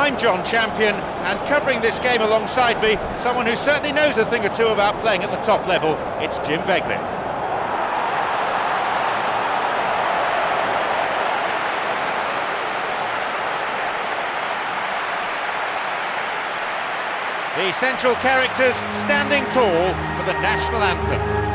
I'm John Champion, and covering this game alongside me, someone who certainly knows a thing or two about playing at the top level, it's Jim Beglin. The central characters standing tall for the national anthem.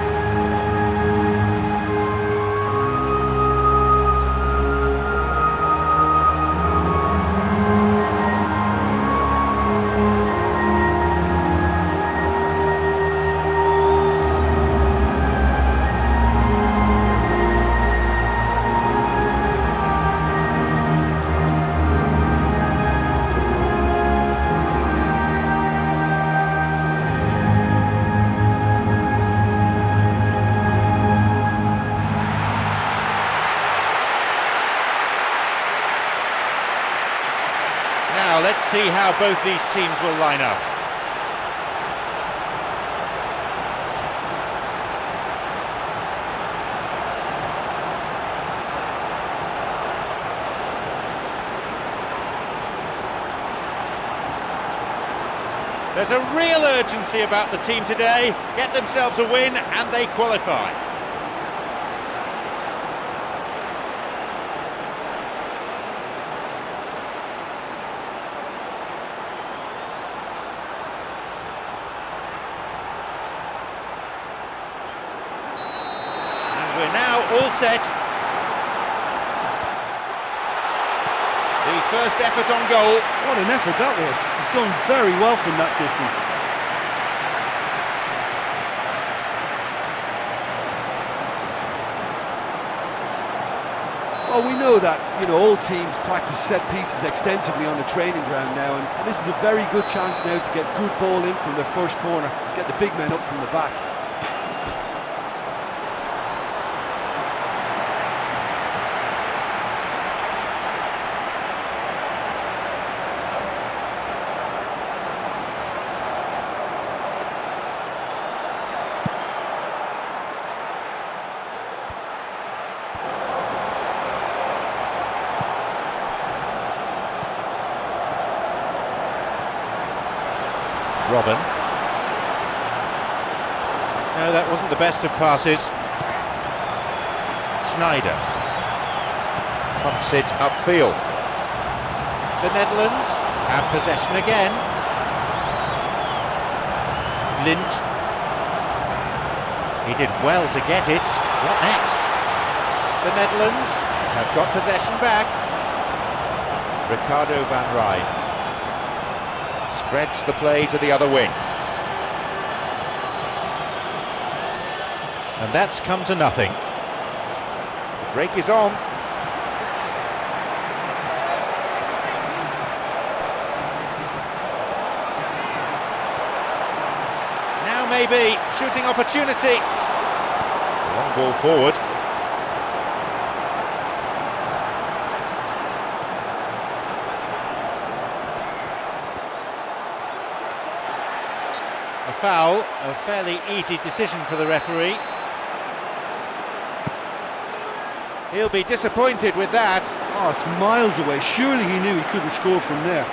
Now let's see how both these teams will line up. There's a real urgency about the team today. Get themselves a win and they qualify. We're now all set. The first effort on goal. What an effort that was. He's done very well from that distance. Well, we know that, all teams practice set pieces extensively on the training ground now, and this is a very good chance now to get good ball in from their first corner, get the big men up from the back. Robin. No, that wasn't the best of passes. Schneider. Tops it upfield. The Netherlands have possession again. Lint. He did well to get it. What next? The Netherlands have got possession back. Ricardo van Rijn spreads the play to the other wing. And that's come to nothing. The break is on. Now maybe shooting opportunity. Long ball forward. A foul, a fairly easy decision for the referee. He'll be disappointed with that. Oh, it's miles away. Surely he knew he couldn't score from there.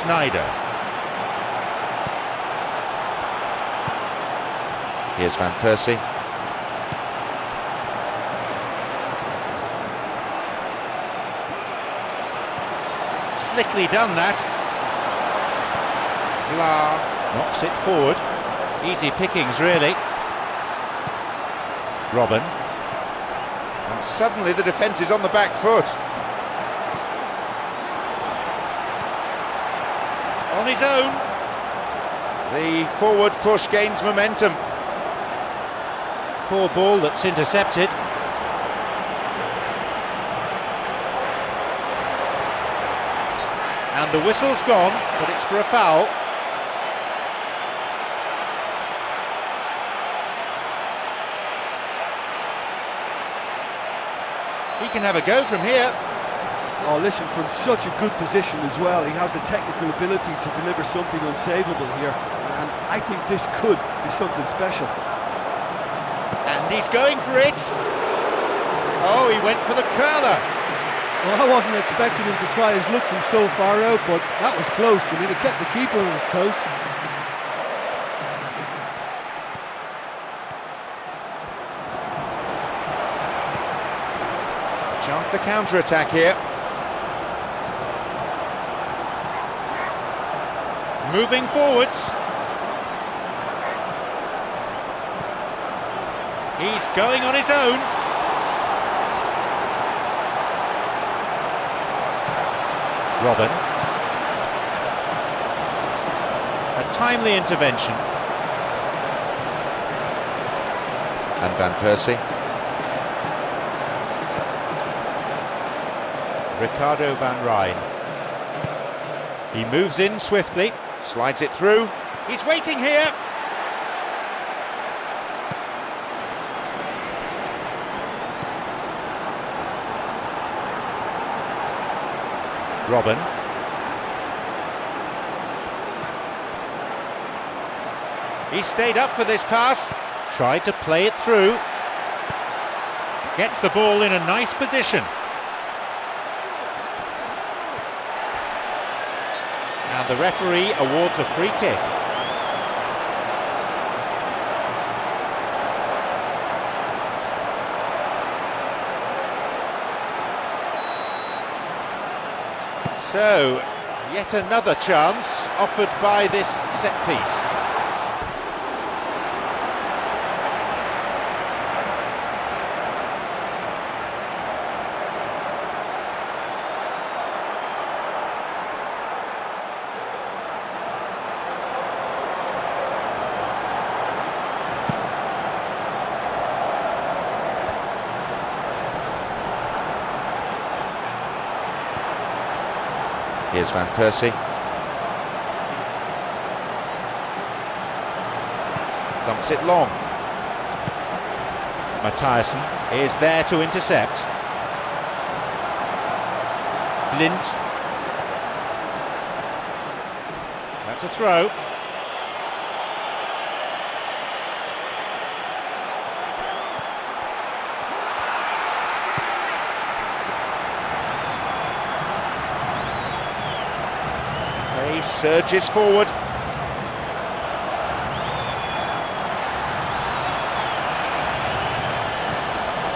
Schneider. Here's Van Persie. Slickly done that. Vlaar knocks it forward. Easy pickings, really. Robin. And suddenly the defence is on the back foot. On his own. The forward push gains momentum. Poor ball that's intercepted. And the whistle's gone, but it's for a foul. He can have a go from here. Oh, listen, from such a good position as well. He has the technical ability to deliver something unsavable here. And I think this could be something special. And he's going for it. Oh, he went for the curler. Well, I wasn't expecting him to try his luck from so far out, but that was close. I mean, it kept the keeper on his toes. Chance to counter-attack here. Moving forwards. He's going on his own. Robin. A timely intervention. And Van Persie. Ricardo van Rijn. He moves in swiftly, slides it through. He's waiting here. Robin. He stayed up for this pass, tried to play it through. Gets the ball in a nice position. And the referee awards a free kick. So, yet another chance offered by this set piece. Here's Van Persie. Thumps it long. Mathiasen is there to intercept. Blind. That's a throw. He surges forward.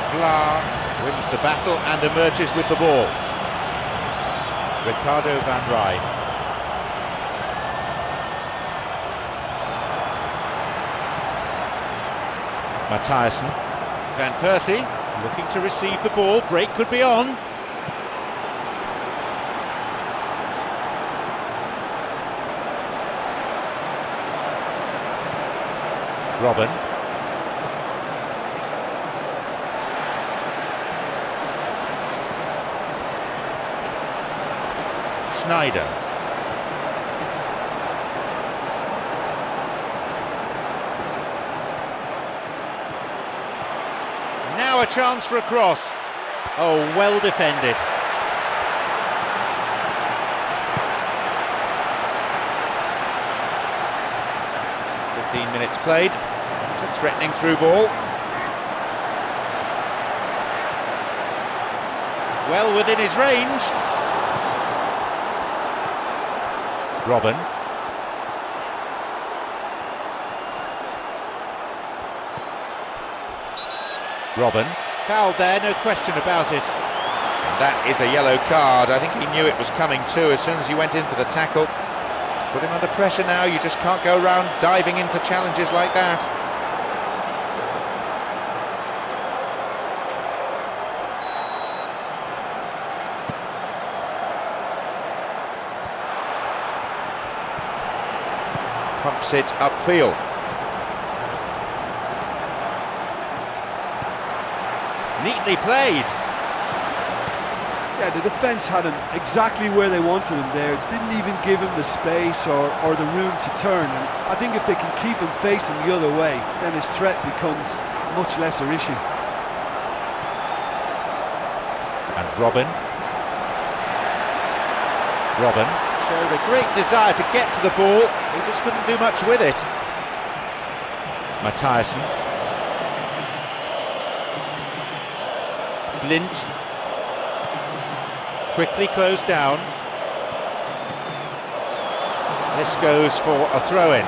Vlaar wins the battle and emerges with the ball. Ricardo van Rijn. Mathiasen. Van Persie looking to receive the ball. Break could be on. Robin. Schneider. Now a chance for a cross. Oh, well defended. Minutes played. It's a threatening through ball. Well within his range. Robin. Robin. Fouled there, no question about it. And that is a yellow card. I think he knew it was coming too as soon as he went in for the tackle. Put him under pressure now, you just can't go around diving in for challenges like that. Pumps it upfield. Neatly played. Yeah, the defence had him exactly where they wanted him there. Didn't even give him the space or the room to turn. And I think if they can keep him facing the other way, then his threat becomes a much lesser issue. Robin showed a great desire to get to the ball, he just couldn't do much with it. Mathiasen. Blind. Quickly closed down. This goes for a throw-in.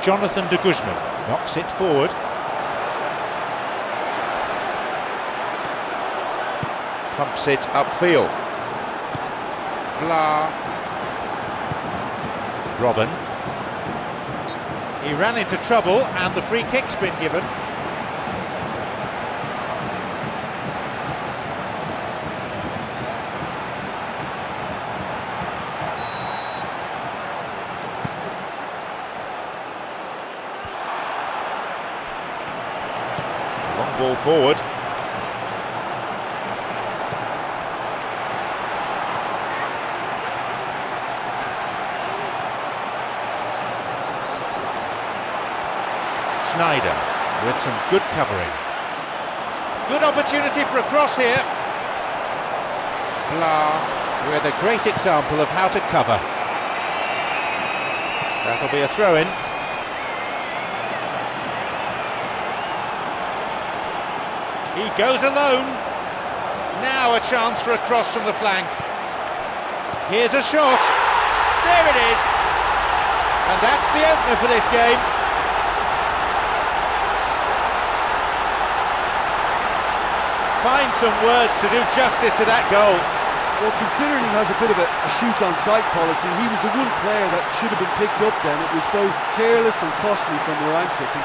Jonathan de Guzman knocks it forward. Pumps it upfield. Vlaar. Robin. He ran into trouble and the free kick's been given. Long ball forward. Schneider with some good covering. Good opportunity for a cross here. Vlaar with a great example of how to cover. That'll be a throw-in. He goes alone. Now a chance for a cross from the flank. Here's a shot. There it is. And that's the opener for this game. Find some words to do justice to that goal. Well, considering he has a bit of a shoot-on-sight policy, he was the one player that should have been picked up then. It was both careless and costly from where I'm sitting.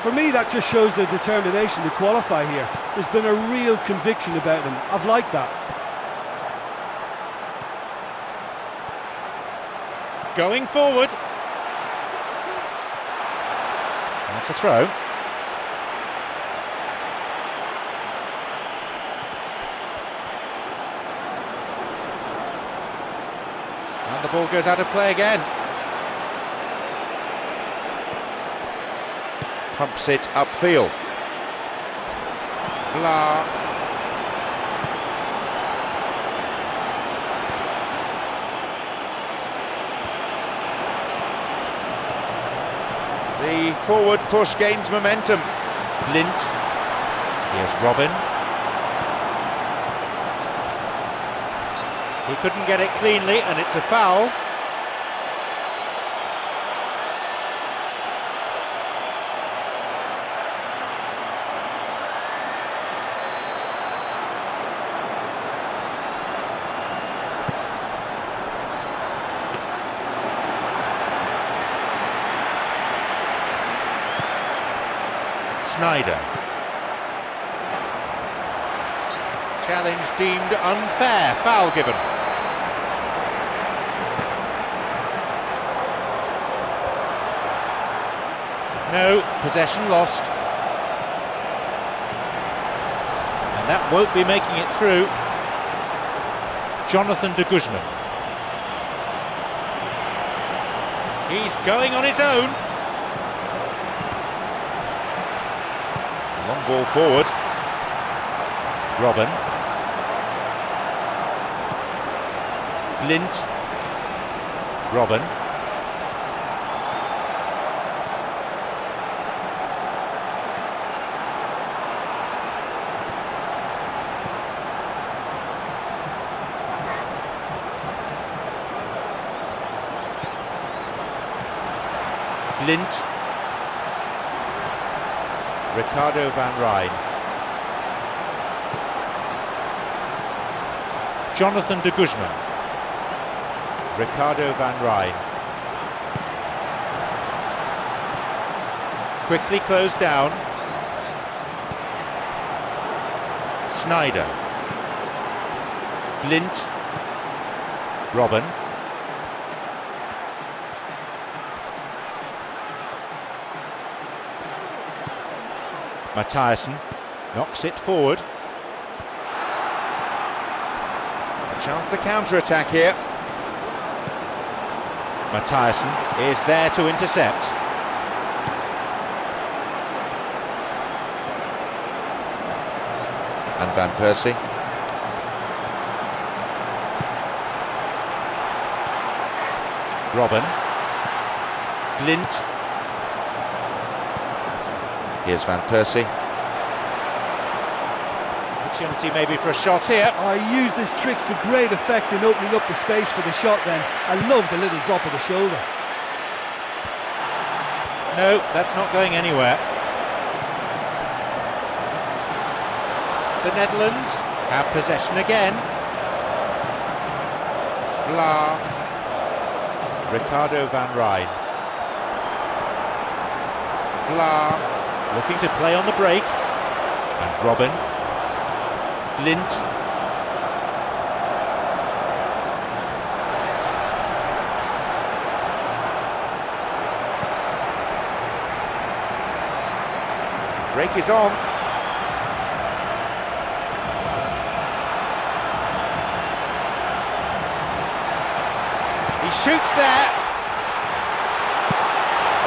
For me, that just shows their determination to qualify here. There's been a real conviction about them. I've liked that. Going forward. That's a throw. And the ball goes out of play again. Pumps it upfield. Vlaar. The forward push gains momentum. Blind. Here's Robin. He couldn't get it cleanly and it's a foul. Schneider. Challenge deemed unfair, foul given. No, possession lost. And that won't be making it through. Jonathan de Guzman. He's going on his own. Long ball forward. Robin. Blind. Robin. Blind. Ricardo van Rijn. Jonathan de Guzman. Ricardo van Rijn. Quickly closed down. Sneijder. Blind. Robben. Mathiasen knocks it forward. A chance to counter-attack here. Mathiasen is there to intercept. And Van Persie. Robben. Blind. Here's Van Persie. Opportunity maybe for a shot here. Oh, he used his tricks to great effect in opening up the space for the shot then. I love the little drop of the shoulder. No, that's not going anywhere. The Netherlands have possession again. Vlaar. Ricardo van Rijn. Vlaar looking to play on the break. And Robben. Blind. Break is on. He shoots there.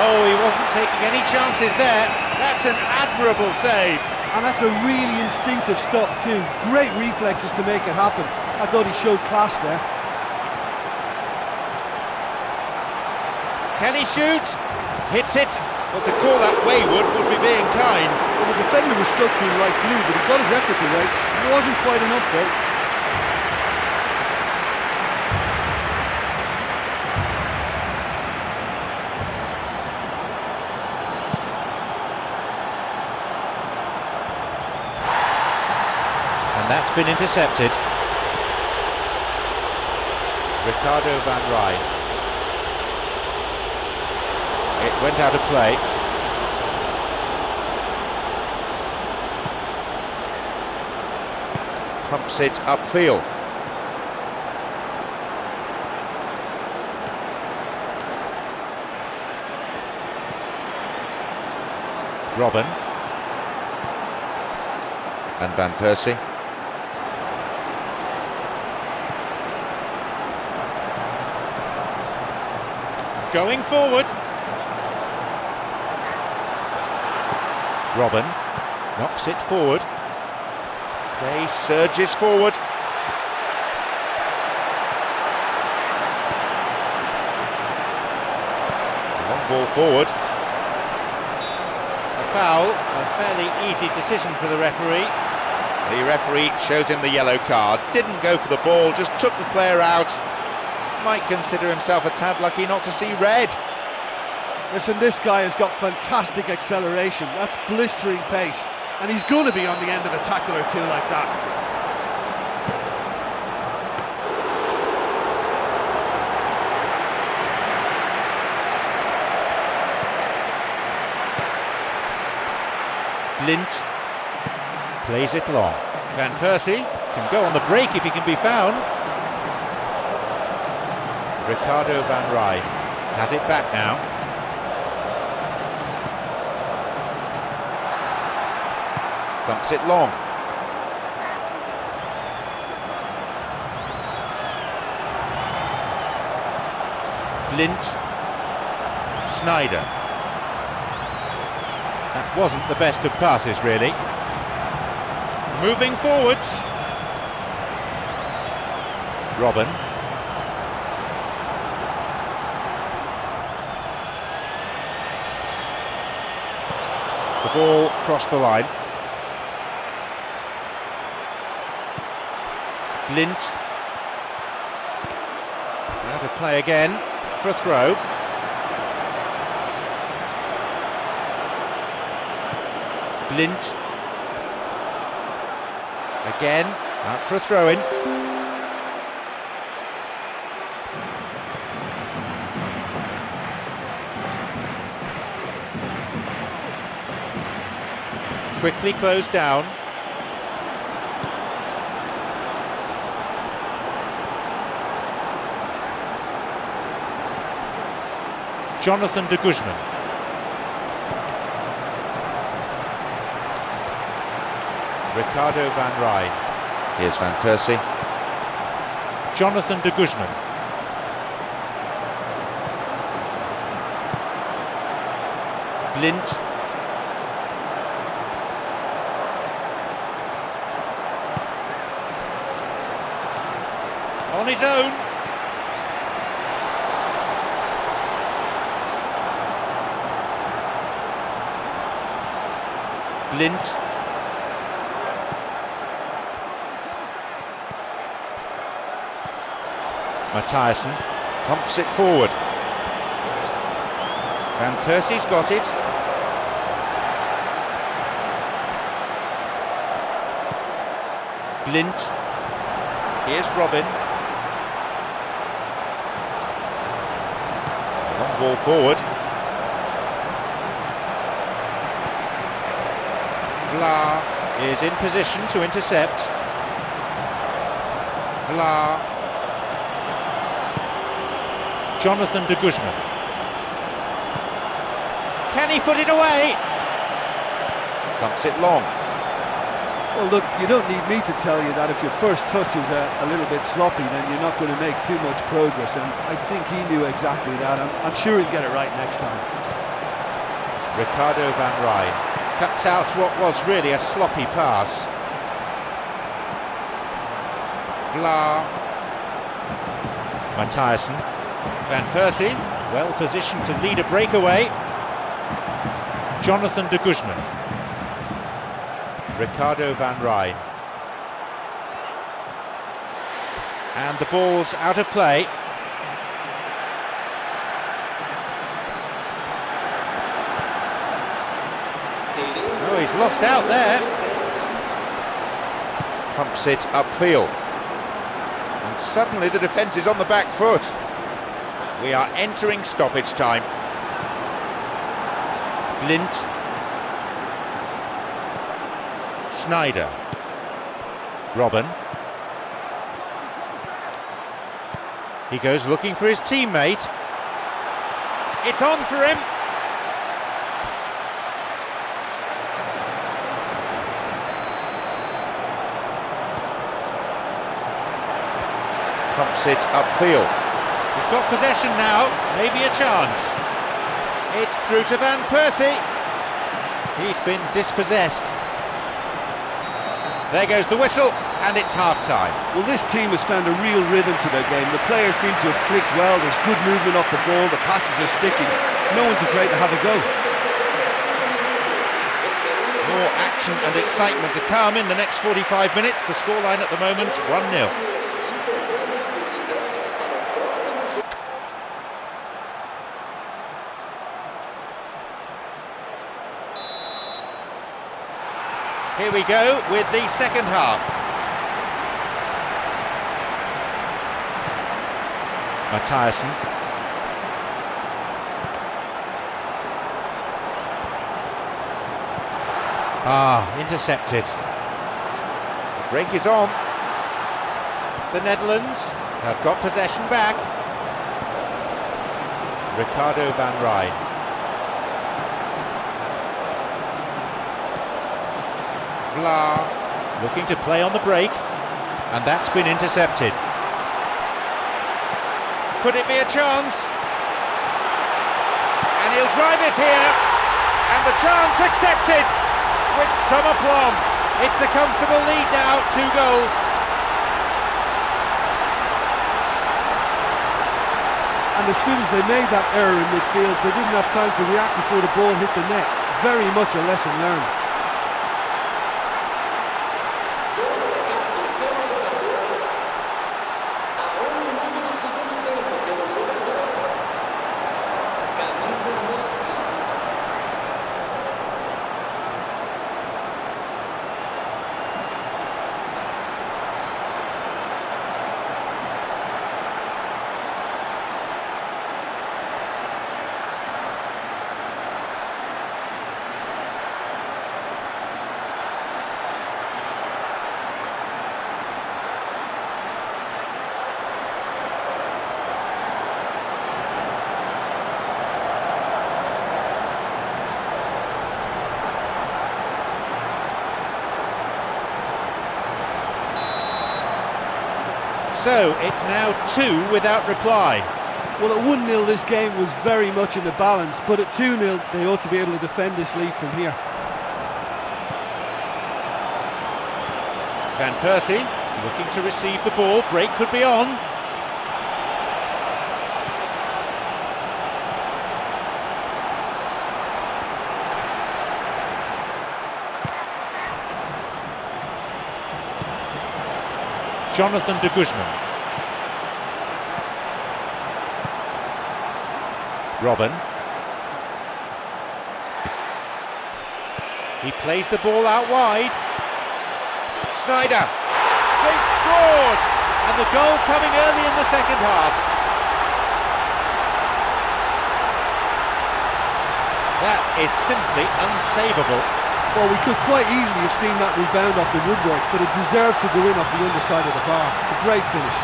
Oh, he wasn't taking any chances there. That's an admirable save. And that's a really instinctive stop too. Great reflexes to make it happen. I thought he showed class there. Can he shoot? Hits it. Well, to call that wayward would be being kind. Well, the defender was stuck to him like glue, but he got his effort away. It wasn't quite enough though. And that's been intercepted. Ricardo van Rijn. It went out of play. Pumps it upfield. Robben. And Van Persie. Going forward. Robben knocks it forward. Play surges forward. Long ball forward. A foul, a fairly easy decision for the referee. The referee shows him the yellow card. Didn't go for the ball, just took the player out. Might consider himself a tad lucky not to see red. Listen, this guy has got fantastic acceleration. That's blistering pace. And he's going to be on the end of a tackle or two like that. Blind plays it long. Van Persie can go on the break if he can be found. Ricardo van Rijn has it back now. Thumps it long. Blind. Sneijder. That wasn't the best of passes, really. Moving forwards. Robben. The ball crossed the line. Blind. Now to play again for a throw. Blind. Again, out for a throw-in. quickly closed down. Jonathan de Guzman. Ricardo van Rijn. Here's Van Persie. Jonathan de Guzman. Blind. On his own. Blind. Matthijssen pumps it forward. Van Persie's got it. Blind. Here's Robin. Long ball forward. Vlaar is in position to intercept. Vlaar. Jonathan de Guzman. Can he put it away? Thumps it long. Well, look, you don't need me to tell you that if your first touch is a little bit sloppy, then you're not going to make too much progress, and I think he knew exactly that. I'm sure he'll get it right next time. Ricardo van Rijn cuts out what was really a sloppy pass. Vlaar. Matthijssen. Van Persie, well positioned to lead a breakaway. Jonathan de Guzman. Ricardo van Rijn. And the ball's out of play. Oh, he's lost out there. Pumps it upfield. And suddenly the defence is on the back foot. We are entering stoppage time. Blind. Schneider. Robin. He goes looking for his teammate. It's on for him. Pumps it upfield. He's got possession now, maybe a chance. It's through to Van Persie. He's been dispossessed. There goes the whistle, and it's half-time. Well, this team has found a real rhythm to their game. The players seem to have clicked well. There's good movement off the ball. The passes are sticking. No one's afraid to have a go. More action and excitement to come in the next 45 minutes. The scoreline at the moment, 1-0. Here we go with the second half. Matthijssen. Intercepted. The break is on. The Netherlands have got possession back. Ricardo van Rijn. Vlaar looking to play on the break, and that's been intercepted. Could it be a chance? And he'll drive it here, and the chance accepted with some aplomb. It's a comfortable lead now, 2 goals. And as soon as they made that error in midfield, they didn't have time to react before the ball hit the net. Very much a lesson learned. So it's now 2 without reply. Well, at 1-0 this game was very much in the balance, but at 2-0 they ought to be able to defend this lead from here. Van Persie looking to receive the ball, break could be on. Jonathan de Guzman. Robin. He plays the ball out wide. Sneijder. They've scored! And the goal coming early in the second half. That is simply unsavable. Well, we could quite easily have seen that rebound off the woodwork, but it deserved to go in off the underside of the bar. It's a great finish.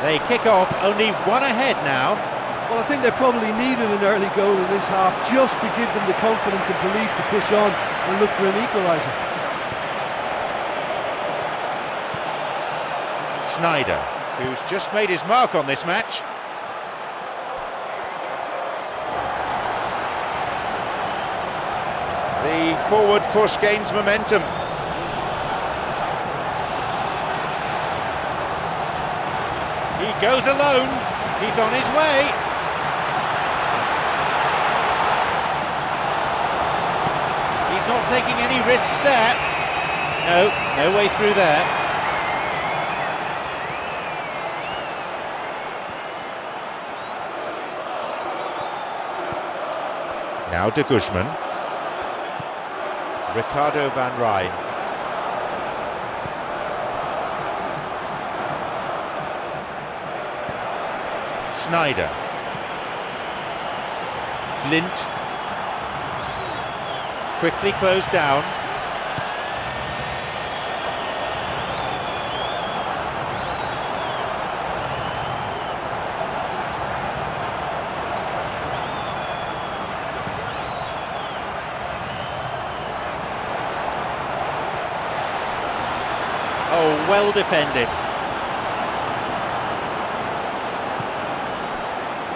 They kick off, only one ahead now. Well, I think they probably needed an early goal in this half just to give them the confidence and belief to push on and look for an equaliser. Sneijder, who's just made his mark on this match. The forward push gains momentum. He goes alone, he's on his way. He's not taking any risks there. No way through there. Now de Guzman. Ricardo van Rijn. Sneijder. Blind. Quickly closed down. Oh, well defended.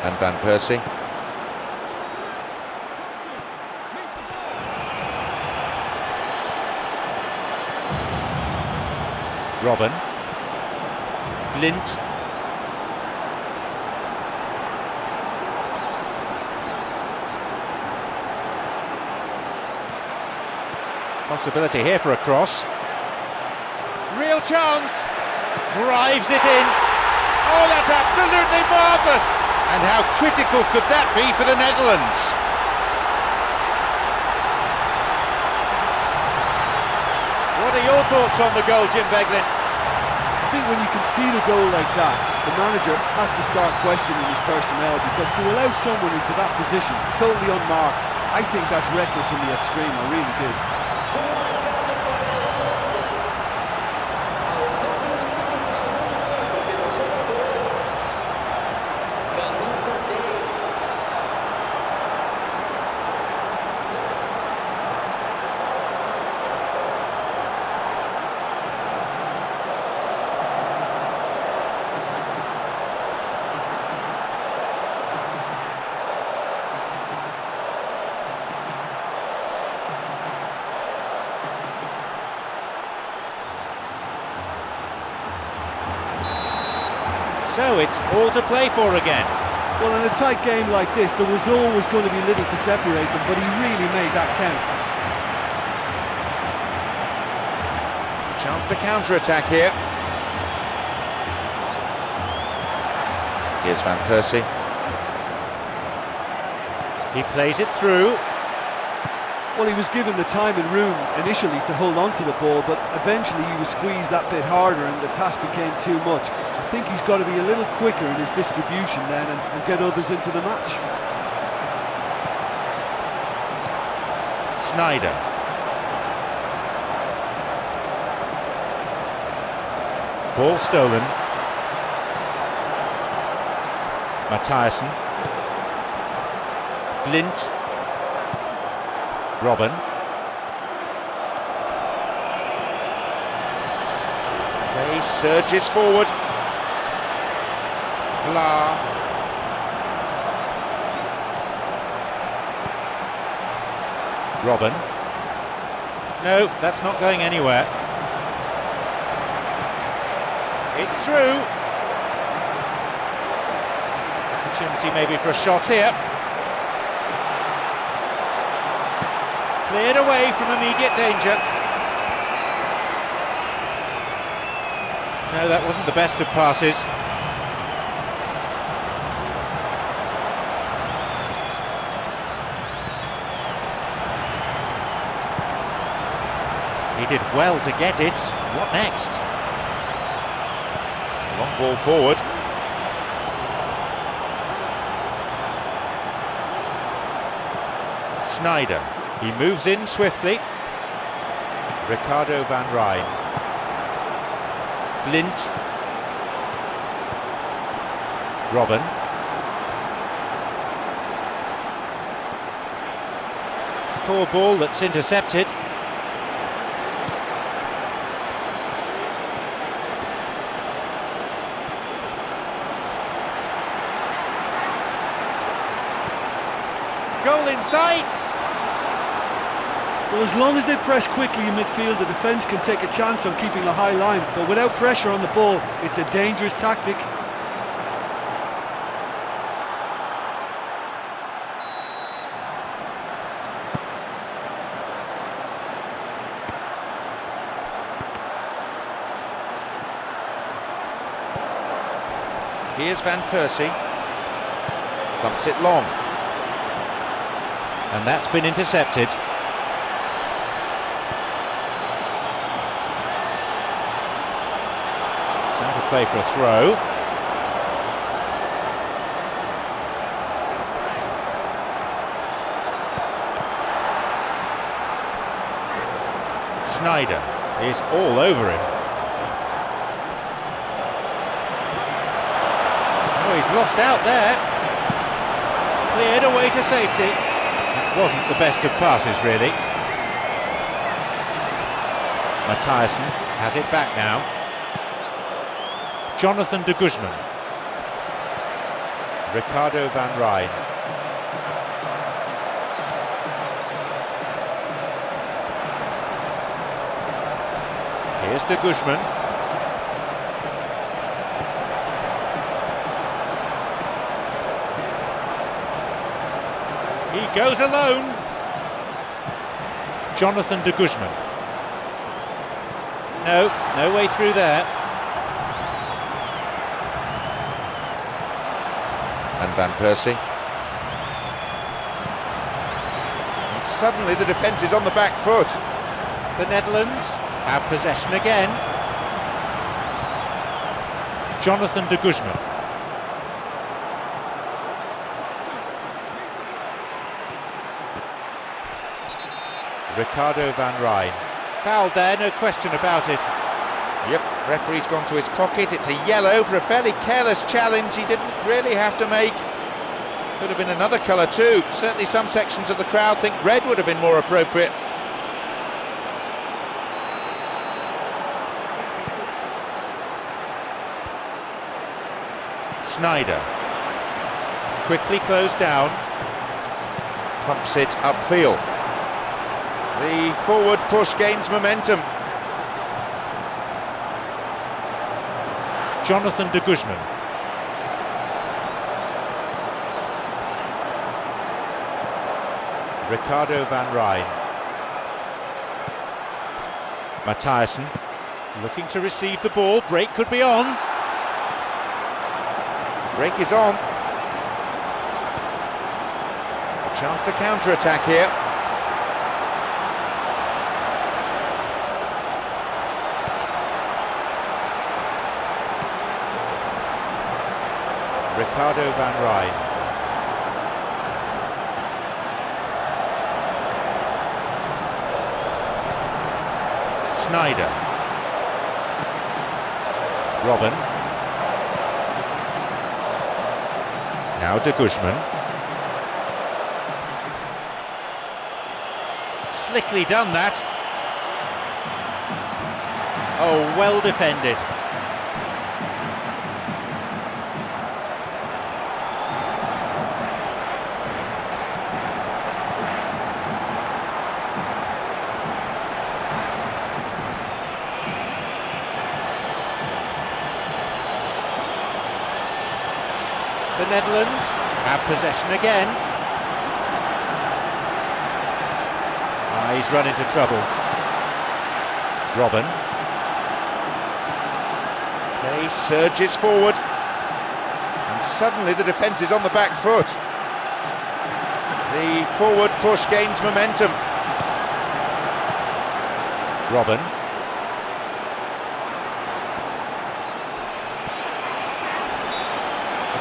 And Van Persie. Robin. Blind. Possibility here for a cross. Real chance. Drives it in. Oh, that's absolutely marvellous. And how critical could that be for the Netherlands? What are your thoughts on the goal, Jim Beglin? I think when you can see the goal like that, the manager has to start questioning his personnel, because to allow someone into that position, totally unmarked, I think that's reckless in the extreme, I really do. So it's all to play for again. Well, in a tight game like this, there was always going to be little to separate them, but he really made that count. Chance to counter-attack here. Here's Van Persie. He plays it through. Well, he was given the time and room initially to hold on to the ball, but eventually he was squeezed that bit harder and the task became too much. I think he's got to be a little quicker in his distribution then and get others into the match. Schneider. Ball stolen. Mathiasen. Blind. Robben. Play surges forward. Vlaar. Robben. No, that's not going anywhere. It's through. Opportunity maybe for a shot here. Cleared away from immediate danger. No, that wasn't the best of passes. He did well to get it. What next? Long ball forward. Schneider. He moves in swiftly. Ricardo van Rijn. Blind. Robben. Poor ball that's intercepted. Goal in sight! Well, as long as they press quickly in midfield, the defence can take a chance on keeping a high line, but without pressure on the ball, it's a dangerous tactic. Here's Van Persie. Thumps it long. And that's been intercepted. It's out of play for a throw. Schneider is all over him. Oh, he's lost out there. Cleared away to safety. That wasn't the best of passes, really. Mathiasen has it back now. Jonathan de Guzman. Ricardo van Rijn. Here's de Guzman. He goes alone. Jonathan de Guzman. No way through there. And Van Persie. And suddenly the defence is on the back foot. The Netherlands have possession again. Jonathan de Guzman. Ricardo van Rijn. Foul there, no question about it. Yep, referee's gone to his pocket. It's a yellow for a fairly careless challenge he didn't really have to make. Could have been another colour too. Certainly some sections of the crowd think red would have been more appropriate. Schneider. Quickly closed down. Pumps it upfield. The forward push gains momentum. Jonathan de Guzman. Ricardo van Rijn. Mathiasen. Looking to receive the ball, break could be on. Break is on. A chance to counter-attack here. Ricardo van Rijn. Sneijder. Robben. Now de Guzman. Slickly done that. Oh, well defended. The Netherlands have possession again. He's run into trouble. Robben. Play surges forward. And suddenly the defence is on the back foot. The forward push gains momentum. Robben.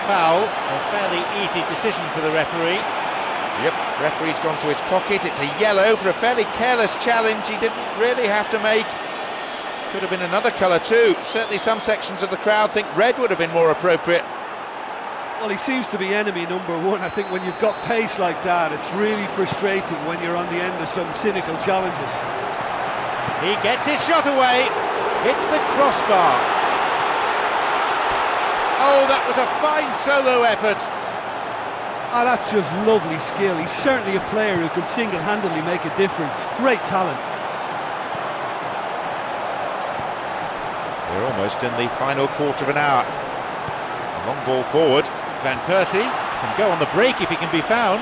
Foul, a fairly easy decision for the referee. Yep, referee's gone to his pocket. It's a yellow for a fairly careless challenge he didn't really have to make. Could have been another colour too. Certainly some sections of the crowd think red would have been more appropriate. Well, he seems to be enemy number one. I think when you've got pace like that, it's really frustrating when you're on the end of some cynical challenges. He gets his shot away, hits the crossbar. Oh, that was a fine solo effort. Ah, that's just lovely skill. He's certainly a player who can single-handedly make a difference. Great talent. We're almost in the final quarter of an hour. A long ball forward. Van Persie can go on the break if he can be found.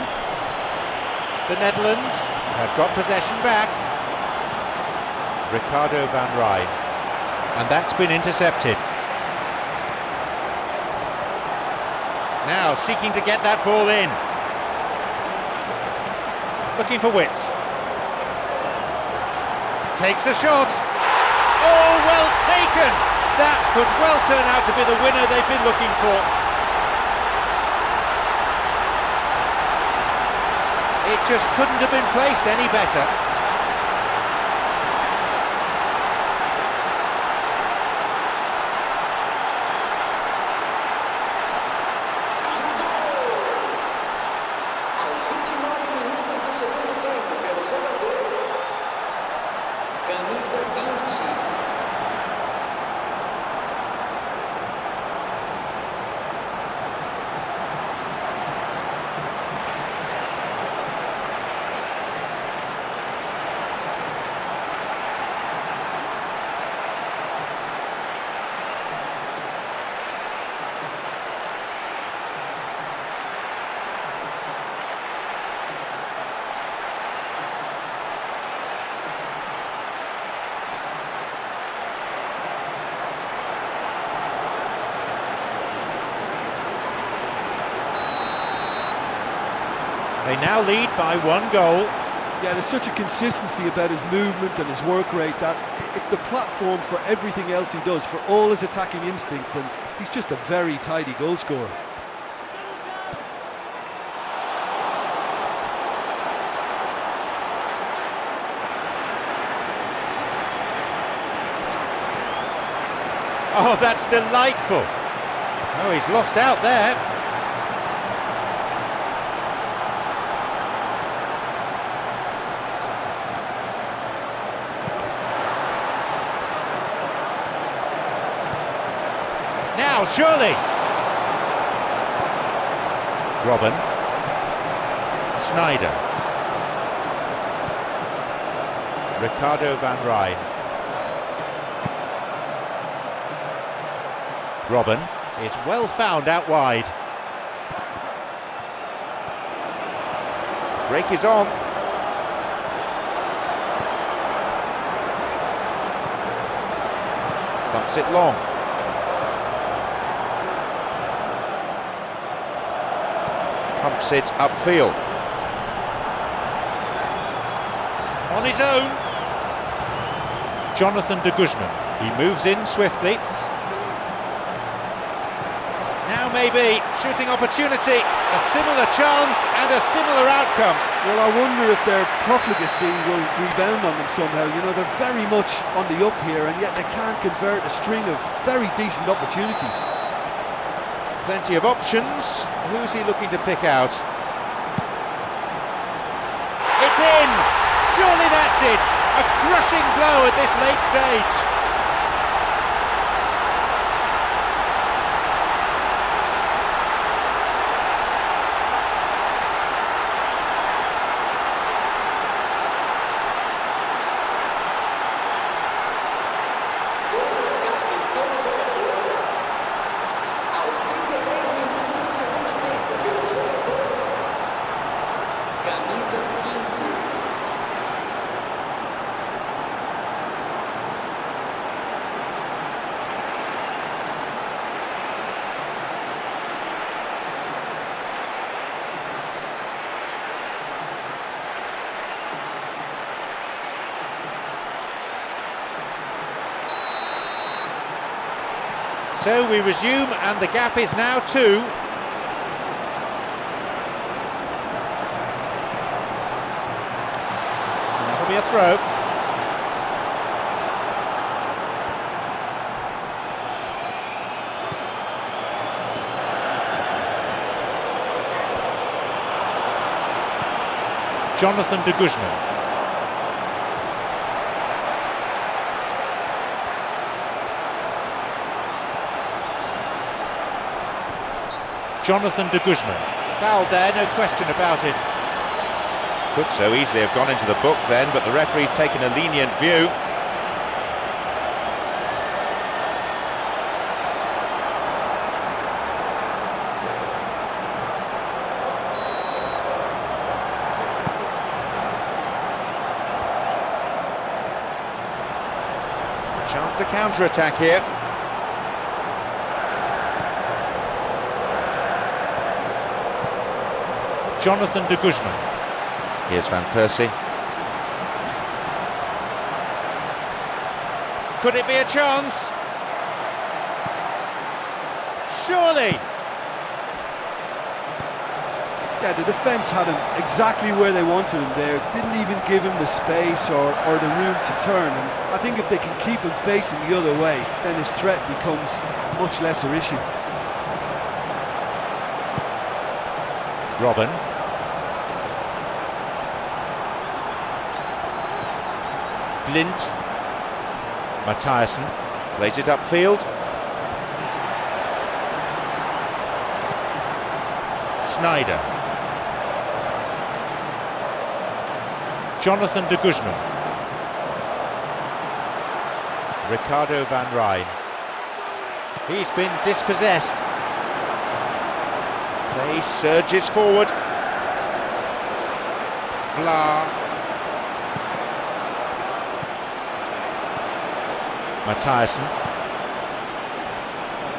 The Netherlands have got possession back. Ricardo van Rijn. And that's been intercepted. Now seeking to get that ball in. Looking for width. Takes a shot. Oh, well taken! That could well turn out to be the winner they've been looking for. It just couldn't have been placed any better. They now lead by 1 goal. Yeah, there's such a consistency about his movement and his work rate that it's the platform for everything else he does, for all his attacking instincts, and he's just a very tidy goal scorer. Oh, that's delightful. Oh, he's lost out there. Now, surely. Robben. Sneijder. Ricardo van Rijn. Robben is well found out wide. Break is on. Thumps it long. Pumps it upfield. On his own. Jonathan de Guzman. He moves in swiftly. Now maybe shooting opportunity, a similar chance and a similar outcome. Well, I wonder if their profligacy will rebound on them somehow. You know, they're very much on the up here, and yet they can't convert a string of very decent opportunities. Plenty of options. Who's he looking to pick out? It's in! Surely that's it! A crushing blow at this late stage. So we resume, and the gap is now 2. And that'll be a throw. Jonathan de Guzman. Jonathan de Guzman. Fouled there, no question about it. Could so easily have gone into the book then, but the referee's taken a lenient view. Chance to counter-attack here. Jonathan de Guzman. Here's Van Persie. Could it be a chance? Surely! Yeah, the defence had him exactly where they wanted him there. Didn't even give him the space or the room to turn. And I think if they can keep him facing the other way, then his threat becomes a much lesser issue. Robben. Blind. Mathiasen plays it upfield. Sneijder. Jonathan de Guzman. Ricardo van Rijn. He's been dispossessed. Play surges forward. Vlaar. Mathiasen.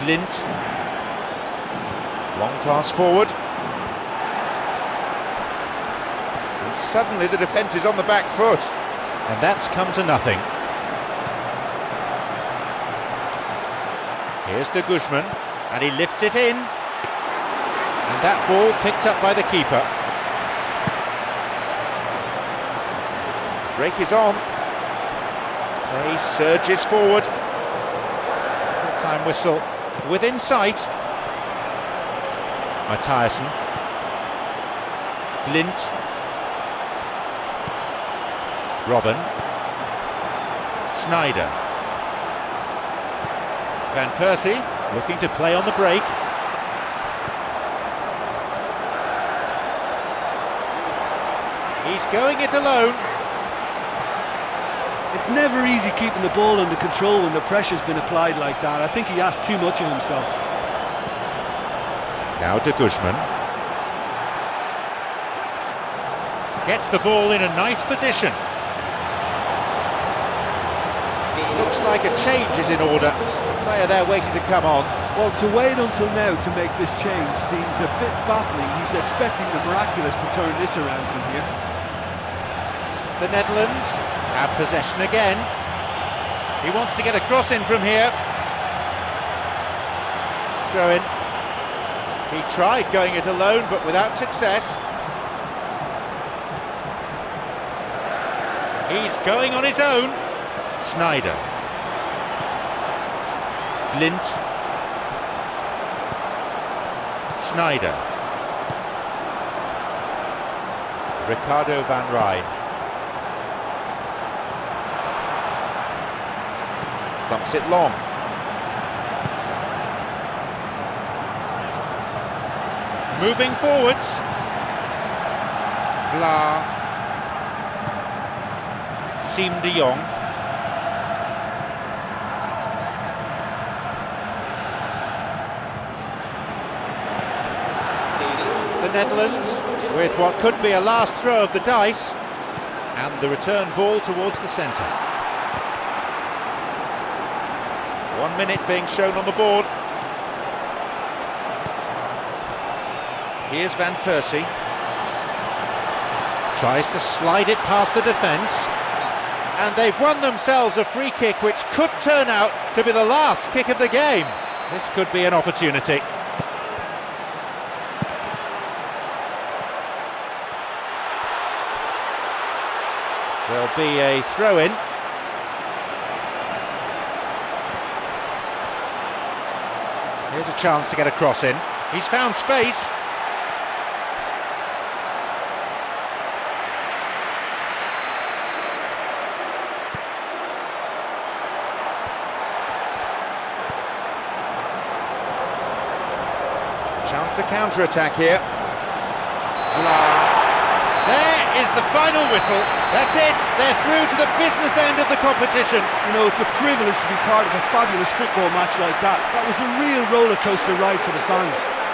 Blind. Long pass forward. And suddenly the defence is on the back foot. And that's come to nothing. Here's de Guzman, and he lifts it in. And that ball picked up by the keeper. Break is on. Play surges forward. Full-time whistle within sight. Mathiasen. Blind. Robben. Sneijder. Van Persie looking to play on the break. He's going it alone. It's never easy keeping the ball under control when the pressure's been applied like that. I think he asked too much of himself. Now de Guzman. Gets the ball in a nice position. Looks like a change is in order. There's a player there waiting to come on. Well, to wait until now to make this change seems a bit baffling. He's expecting the miraculous to turn this around from here. The Netherlands have possession again. He wants to get a cross in from here. Throw in. He tried going it alone, but without success. He's going on his own. Snyder. Lint. Snyder. Ricardo van Rijn. Thumps it long. Moving forwards. Vlaar. Siem de Jong. The Netherlands with what could be a last throw of the dice, and the return ball towards the centre. 1 minute being shown on the board. Here's Van Persie. Tries to slide it past the defence. And they've won themselves a free kick which could turn out to be the last kick of the game. This could be an opportunity. There'll be a throw-in. Here's a chance to get a cross in. He's found space. Chance to counter-attack here. There is the final whistle. That's it. They're through to the business end of the competition. You know, it's a privilege to be part of a fabulous football match like that. That was a real roller coaster ride for the fans.